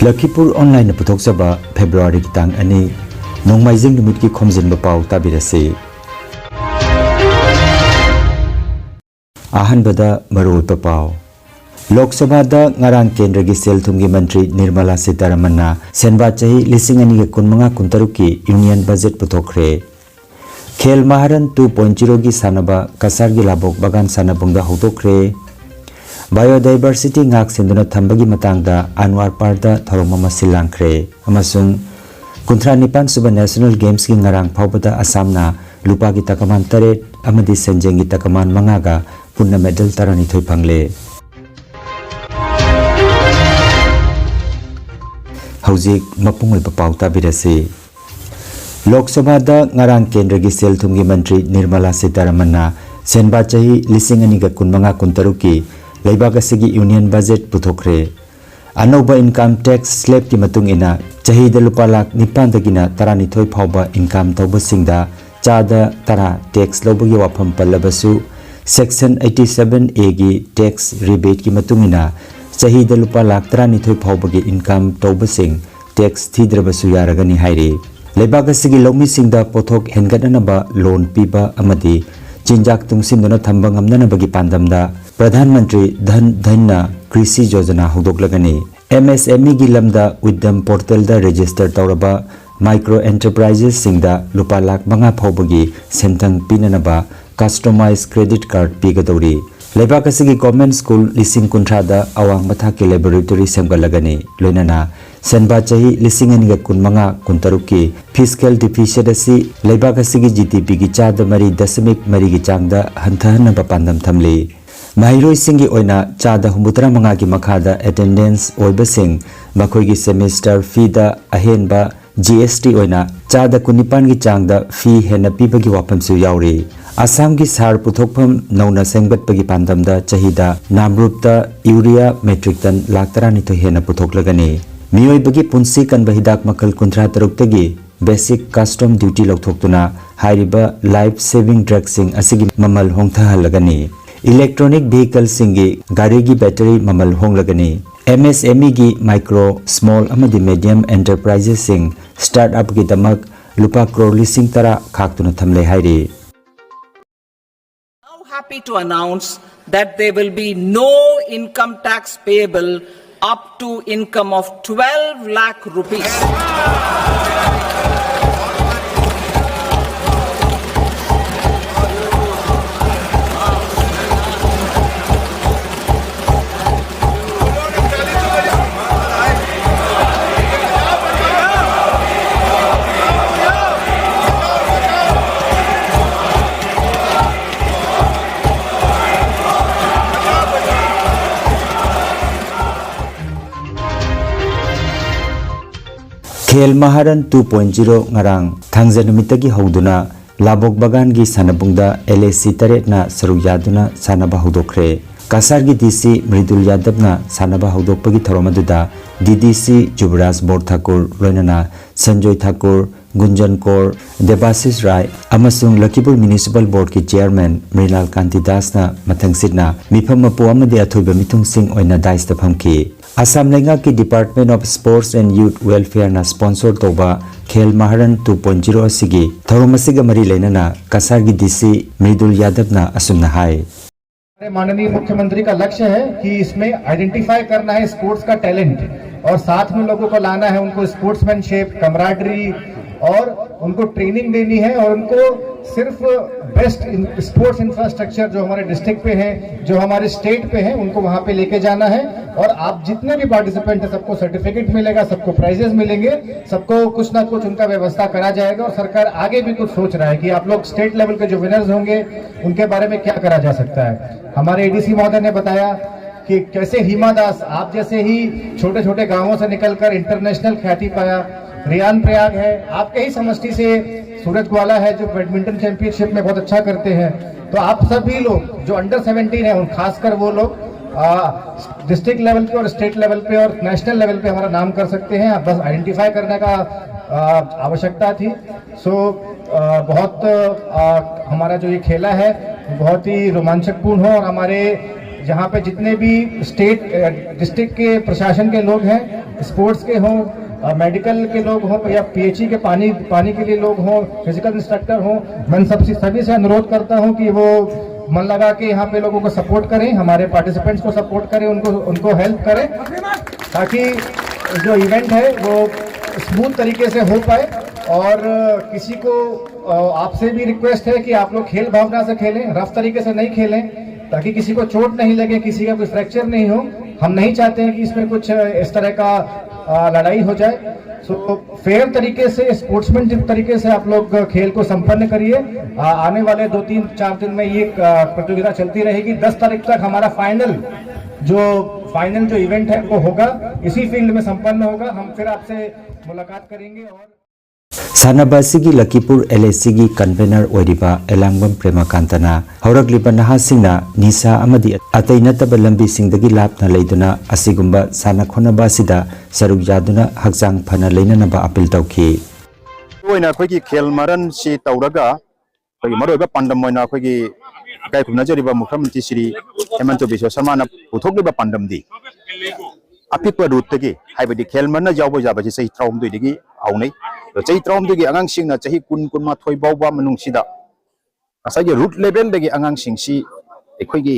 Lakhipuronline puthokjaba February ki tang ani nongmaijing numit ki Khomjinba Pao tabirase. Ahanbada maroipa Pao. Lok Sabha da ngarang kendra gi sel thumgi mantri Nirmala Sitaramanna senba chahi lising ani ge kunmanga kuntaruk ki union budget puthokre. Khel Maharan 2.0 gi sanaba kasar gi labok bagan sanabungda hodokre. Biodiversity ngak senduna thambagi matangda Anwar Parda thoroma silangkre amasung kunthra nipan suba National Games ki ngarang phawbada Assamna lupa gi takaman taret amadi senjeng gi takaman mangaga punna medal tarani thoi phangle. Haujik mapungoi Pao tabirase. Lok Sabha da ngarang kendra gi sel thumgi mantri Nirmala Sitaramanna senba chahi lising ani ga kunmanga kuntaruk ki Laibak asigi union budget puthokre. Anoba income tax slab ki matung ina chahi da lupa lak nipan dagina tarani thoi phawba income tawba singda chada tara tax lobagi wafam pallabasu section 87A gi tax rebate ki matung ina chahi da lupa lak tarani thoi phawba gi income tawba sing tax thidrabasu yaragani haire. Laibak asigi lomi singda pothok hengadanaba loan piba amadi Chinjak tungsimduna thamba ngamnanabagi pandamda Pradhan Mantri Dhan Dhanna Krishi Yojana Hodoklagani. MSME gi lamda Uddam portal da register tawraba micro enterprises singda lupa lak manga phawbagi sentang pinanaba customized credit card pigadori. Laibak asigi government school lising kunthra da awang mathaki laboratory semgalagani. Loinana senba chahi lising aniga kunmanga kuntaruki fiscal deficit asi laibak asigi GDP gi chada mari dasamik mari gi changda hanthahana papandam thamli. Mahiroi singi oina chada humbutra manga gi makhada attendance oibasing makhoi gi semester fee da ahenba GST oina chada kunipan gi changda fee hena pibagi wapamsu yauri. Assam gi sar puthokpham nauna sengbatpagi pandamda chahida namrupta urea metric ton laktarani to hena puthoklagani. Miyoibagi punsi kanba hidak makal kunthra taruktagi basic custom duty lokthokuna hairiba life saving drugs sing asigi mamal hongthahalagani. Electronic vehicle singi gari gi battery mamal honglagani. MSME gi micro small amadi medium enterprises sing startup gi damak lupa crore lising tara khaktuna thamle hairi. Happy to announce that there will be no income tax payable up to income of 12 lakh rupees. Khel Maharan 2.0 ngarang thangjanumitagi hoduna labok bagan gi sanabungda LAC taret na saru yaduna sanaba hodokre. Kasar gi DC Mridul Yadav na sanaba hodokpagi thoromaduda DDC Jubraj Bor Thakur loinana Sanjoy Thakur Gunjan Kaur Debasis Rai amasung Lakhipur Municipal Board ki chairman Mrilal Kanti Das na mathangsidna mifam mapu amadi athoiba mithung sing oina daista phamki. Assam Lenga ki Department of Sports and Youth Welfare na sponsor toba Khel Maharan 2.0 asigi thoromasiga mari lenana kasar gi DC Mridul Yadav na asumna hai. माननीय मुख्यमंत्री का लक्ष्य है कि इसमें identify करना है sports का टैलेंट और साथ में लोगों को लाना है, उनको स्पोर्ट्समैनशिप कमराडरी और उनको ट्रेनिंग देनी है और उनको सिर्फ बेस्ट स्पोर्ट्स इंफ्रास्ट्रक्चर जो हमारे डिस्ट्रिक्ट पे है, जो हमारे स्टेट पे है, उनको वहां पे लेके जाना है। और आप जितने भी पार्टिसिपेंट है सबको सर्टिफिकेट मिलेगा, सबको प्राइजेस मिलेंगे, सबको कुछ ना कुछ उनका व्यवस्था करा जाएगा। और सरकार आगे भी कुछ सोच रहा है कि आप लोग स्टेट लेवल के जो विनर्स होंगे उनके बारे में क्या करा जा सकता है। हमारे एडीसी महोदय ने बताया कि कैसे हिमा दास आप जैसे ही छोटे छोटे गांवों से निकलकर इंटरनेशनल ख्याति पाया। रियान प्रयाग है, आपके ही समष्टि से सूरज ग्वाला है जो बैडमिंटन चैंपियनशिप में बहुत अच्छा करते हैं। तो आप सभी लोग जो अंडर 17 है, खासकर वो लोग डिस्ट्रिक्ट लेवल पे और स्टेट लेवल पे और नेशनल लेवल पे हमारा नाम कर सकते हैं। बस आइडेंटिफाई करने का आवश्यकता थी। बहुत हमारा जो ये खेला है बहुत ही रोमांचकपूर्ण हो और हमारे यहाँ पे जितने भी स्टेट डिस्ट्रिक्ट के प्रशासन के लोग हैं स्पोर्ट्स के हों, मेडिकल के लोग हों या पीएचई के पानी के लिए लोग हों, फिजिकल इंस्ट्रक्टर हों, मैं सभी से अनुरोध करता हूं कि वो मन लगा के यहाँ पे लोगों को सपोर्ट करें, हमारे पार्टिसिपेंट्स को सपोर्ट करें, उनको हेल्प करें, ताकि जो इवेंट है वो स्मूथ तरीके से हो पाए। और किसी को आपसे भी रिक्वेस्ट है कि आप लोग खेल भावना से खेलें, रफ तरीके से नहीं खेलें, ताकि किसी को चोट नहीं लगे, किसी का कोई फ्रैक्चर नहीं हो। हम नहीं चाहते हैं कि इसमें कुछ इस तरह का लड़ाई हो जाए। सो फेयर तरीके से, स्पोर्ट्समैन तरीके से आप लोग खेल को संपन्न करिए। आने वाले 2-3-4 दिन में ये प्रतियोगिता चलती रहेगी। 10 तारीख तक हमारा फाइनल जो इवेंट है वो होगा, इसी फील्ड में संपन्न होगा। हम फिर आपसे मुलाकात करेंगे। और सानाबासिगी लखीपुर एलएसी कन्वेनर ओरिबा एलांगबम प्रेमकांतना हौरगलिबा नहासिंगना निसा अमदी अतै नतबा लंबी सिंगदगी लापना लेदुना असिगुंबा साना खोनबासिदा सरुक यादुना हक्चांग फना लेननबा अपील तौखी। ओइना अखोगी खेल मारन सि तौरगा अखोगी मरोइबा पांडम ओइना अखोगी गाय खुमनाजरिबा मुख्यमंत्री श्री हेमंत बिश्व शर्मा पुथोकलिबा पांडमदी अपिकवा रूटगी हाइबदी खेल मारन जावबो जाबाजी सही त्राउमदुइदगी हाउनै चही त्राउमदगी आंगांसिंगना चही कुन-कुनमाथोय बावबा मनुंगसिदा असागे रूट लेवल दगी आंगांसिंगसि अखोगी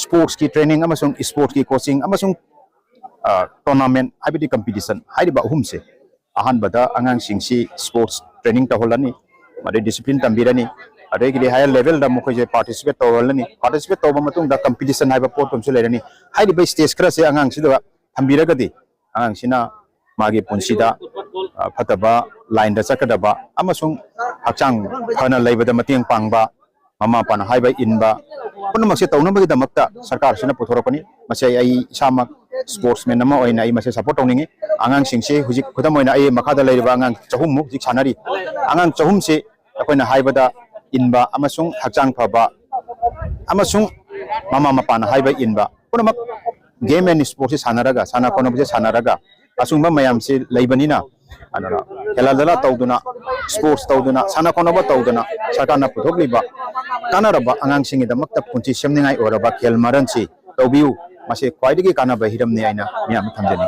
स्पोर्ट्स की ट्रेनिंग अमसुंग स्पोर्ट्स की कोचिंग अमसुंग टूर्नामेंट हाइबदी कंपटीशन हाइबा अहुमसे अहानबदा आंगांसिंगसि स्पोर्ट्स ट्रेनिंग तहोलनी मारे डिसिप्लिन तंबिरनी अरेगी हायर लेवल दा मखोजे पार्टिसिपेट तहोलनी पार्टिसिपेट तोबा मतुंग दा कंपटीशन हाइबा पोटुमसे लेरनी हाइबा स्टेज खरा से आंगांसिदा थंबिरगदी आंगांसिना मागे पुंसिदा फतबा लाइन दा चकदबा अमसुंग हक्चांग फना लेबदा मतेंग पांगबा ममा पाना हाइबा इनबा पुनमसे तौनबगी दमक्ता सरकार सिना पुथोरकनी मसे आई इसामक स्पोर्ट्समैन नमा ओइना आई मसे सपोर्ट तौनिंगे आंगांग सिंगसे हुजिक खुदम ओइना आई मखादा लेबा आंगांग चहुम हुजिक सानारी आंगांग चहुम से अखोइना हाइबदा इनबा अमसुंग हक्चांग फबा अमसुंग ममा मपाना हाइबा इनबा पुनमक गेम एंड स्पोर्ट्स से सानारगा साना कोनबजे सानारगा असुंबा मयाम से लेबनिना अनरा खेलादला तौदुना स्पोर्ट्स तौदुना साना कोनबा तौदुना सरकारना पुथोकलिबा कानारबा आंगांसिंगि दमक्ता पुंची सेमनिंगाई ओरबा खेल मारनसि तौबिउ मासे ख्वाइदगी कानाबा हिरमनि आइना मियाम थमजनि।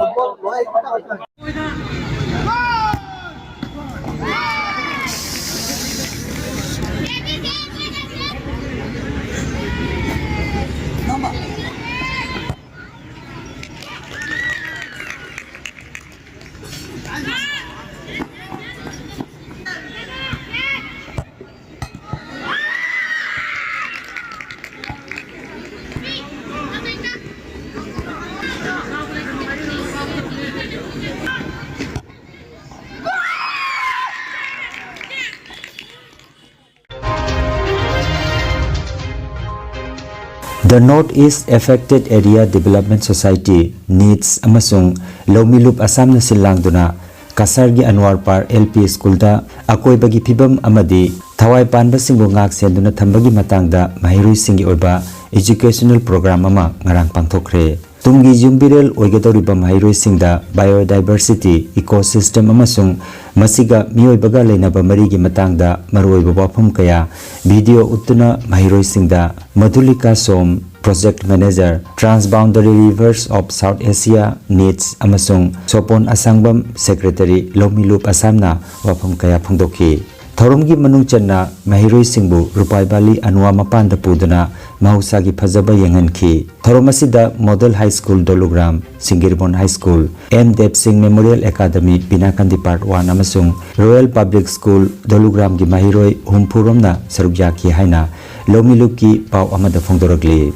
The Northeast Affected Area Development Society needs amasung Lomilup Assam na silangduna Kasargi Anwar Par LP School da akoibagi phibam amadi thawai panba singbo ngak senduna thambagi matangda mahirui singi oiba educational program ama ngarang pangthokre tungi jumbiral oigadoriba mahirui singda biodiversity ecosystem amasung masiga mioibaga leinaba marigi matangda maroiba wafam kaya video utuna mahiroi singda Madhulika Som Project Manager Transboundary Rivers of South Asia needs amasung Sopon Asangbam Secretary Lomilup Assamna wafam kaya phongdokhi Thoromgi manung channa mahiroi singbu Rupai Bali Anwa mapanda puduna mahusagi phajaba yenganki Thoromasida Model High School Dolugram Singirbon High School M Deb Singh Memorial Academy Binakandi Part 1 amasung Royal Public School Dolugram gi mahiroi humpuromna sarugyaki haina Lomilup ki pau amada phongdoragli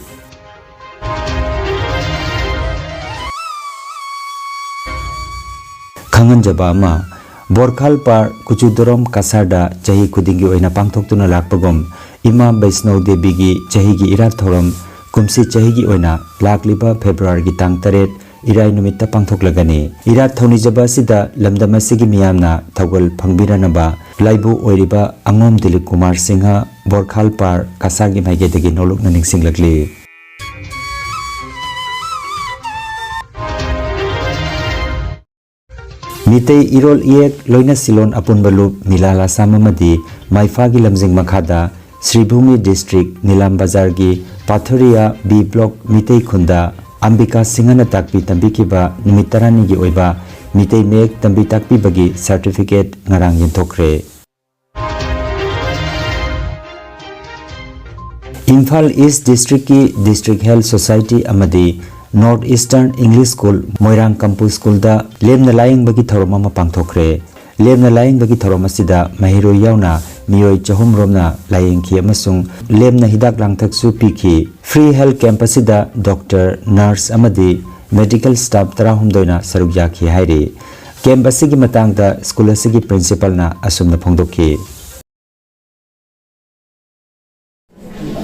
Khanganjaba ama Borkhal Par Kuchudorom Kasarda Jahi Kudingi Oina Pangthoktuna Lakpagom Ima Vaishnav Devi gi Jahi gi Irat Thorom Kumsi Jahi gi Oina Lakliba February gi Tang 8 Irai Numitta Pangthoklagani Irat Thonijaba Sida Lamdamasigi Miyamna Thawgal Phangbiranaba Laibu Oiriba Angom Dilip Kumar Singha Borkhal Par Kasargi Maigedagi Nolokna Ningsinglagli Mitei Irol Iek Loina Silon Apunbalup Milala Samamadi Maifagi Lamjing Makhada Sribhumi District Nilam Bazar gi Pathoria B Block Mitei Khunda Ambika Singhana takpi tambikiba numit tarani gi oiba mitei mek tambi takpi bagi certificate ngarang yenthokre. Imphal East District ki District Health Society amadi North Eastern English School Moirang Campus School da lemna laying bagi thoroma ma pangthokre. Lemna laying bagi thoroma sida mahiro yauna miyoi chahum romna laying ki amasung lemna hidak langthak su piki. Free health campus sida doctor, nurse amadi medical staff tarahum doina saruk yakhi hairi. Campus gi matang da school asigi principal na asumna phongdokki.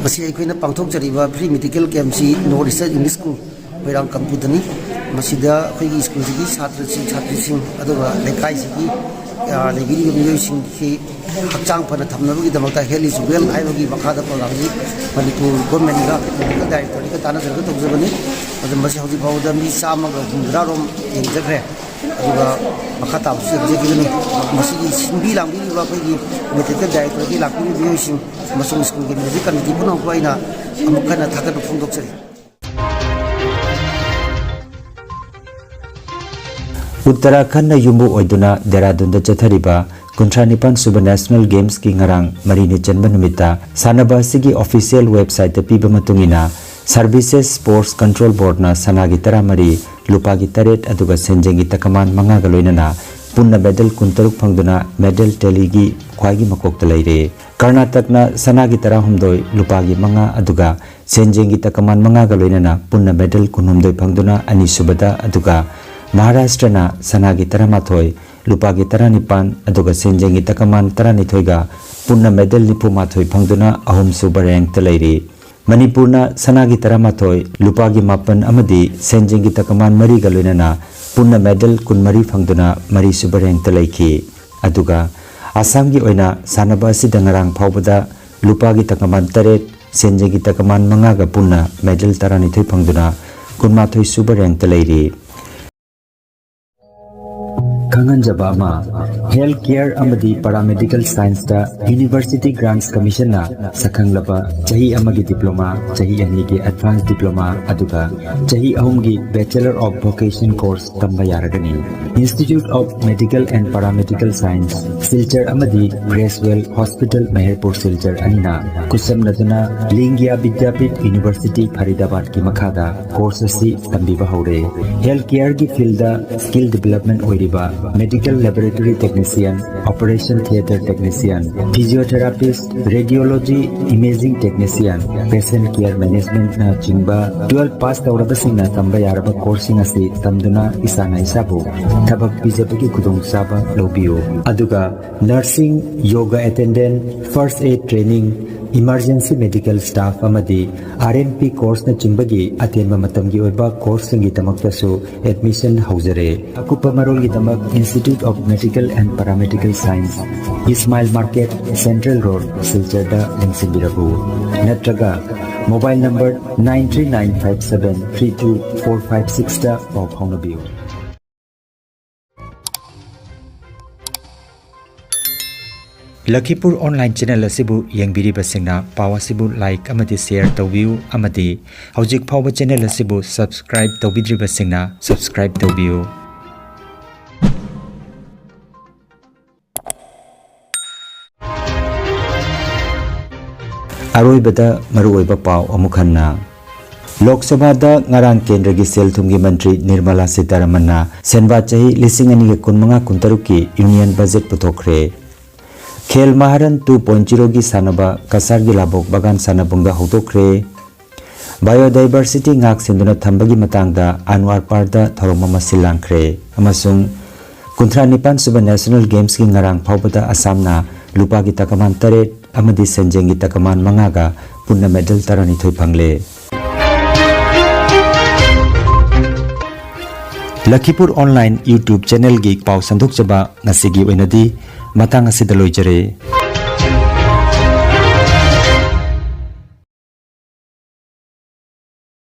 Masih aikoina pangthok jariba free medical camp si North Eastern English School Moirang Campus dani masida khoi school sigi chhatri sing aduga lekai sigi lebiri miyoi sing ki hakchang phana thamnabu gi damakta health is well aibogi makhada program ji Manipur government ga medical director ka tana jarga tawjabani adum masi hauji bawda mi sama ga hundra rom enjagre aduga makhata su jegini masigi simbi lambi ba khoi medical director ki lakpi miyoi sing masung school gi medical committee puno ko ina amukana thagat phungdok chari. Uttarakhand na yumbu oiduna Dehradun da chathariba Kuntranipan Suba National Games ki ngarang marini chanba numita sanaba sigi official website ta piba matungina Services Sports Control Board na sanagi taramari lupagi taret aduga senjengi takaman manga galoinana punna medal kuntaruk phangduna medal tally gi khwagi makokta leire. Karnataka na sanagi tarahumdoi lupagi manga aduga senjengi takaman manga galoinana punna medal kunhumdoi phangduna ani subada aduga Maharashtra na sanagi taramathoi lupagi taranipan aduga senjengi takaman taranithoiga punna medal nipumathoi phangduna ahum suba rank ta leiri. Manipur na sanagi taramathoi lupagi mapan amadi senjengi takaman mari galoinana punna medal kunmari phangduna mari suba rank ta leiki. Aduga Assam gi oina sanaba asida ngarang phawbada lupagi takaman taret senjengi takaman manga ga punna medal taranithoi phangduna kunmathoi suba rank ta leiri. Kangan Jabama Health Care Amadi Paramedical Science da University Grants Commission na Sakang Laba Chahi Amagi Diploma, Chahi Anigi Advanced Diploma, Aduga Chahi Ahumgi Bachelor of Vocation Course Tamba Yaragani. Institute of Medical and Paramedical Science Silchar Amadi Gracewell Hospital Meherpur Silchar Anina Kusam Naduna Lingya Vidyapit University Faridabad ki Makhada course si Tambiba Haure. Health Care ki field da skill development oiriba Medical Laboratory Technician, Operation Theatre Technician, Physiotherapist, Radiology Imaging Technician, Patient Care Management na chingba 12 pass taurabasing na tamba yaraba coursing asi tamduna isana isabu tabak pijabagi kudung saba lobiyo. Aduga Nursing, Yoga Attendant, First Aid Training, Emergency Medical Staff amadi RNP course na chimbagi atenba matamgi oiba course ngi tamaktasu admission haujare. Akupa marol gi tamak Institute of Medical and Paramedical Science Ismail Market Central Road Silchada Lengsimbirabu Natraga mobile number 939573245 da pau phaunabiu. Lakhipur online channel asibu yengbiriba singna pawa sibu like amati share tawbiu amati hojik phawba channel asibu subscribe tawbidriba singna subscribe tawbiu. Aroibada maruoiba pau amukhanna Lok Sabha da ngarang kendra gi sel thumgi mantri Nirmala Sitharaman na senba chahi 2015 ki union budget puthokre. Khel Maharan 2.0 gi sanaba kasar gi labok bagan sanabungda hodokre. Biodiversity ngak sinduna thambagi matangda Anwar Parda thoroma silangkre amasung kunthra nipan suba National Games ki ngarang phawbada Assam na lupa gi takaman taret amadi senjengi takaman mangaga punna medal tarani thoi phangle. Lakhipur online YouTube channel gi pau sandhuk chaba ngasigi oinadi matang asida loijare.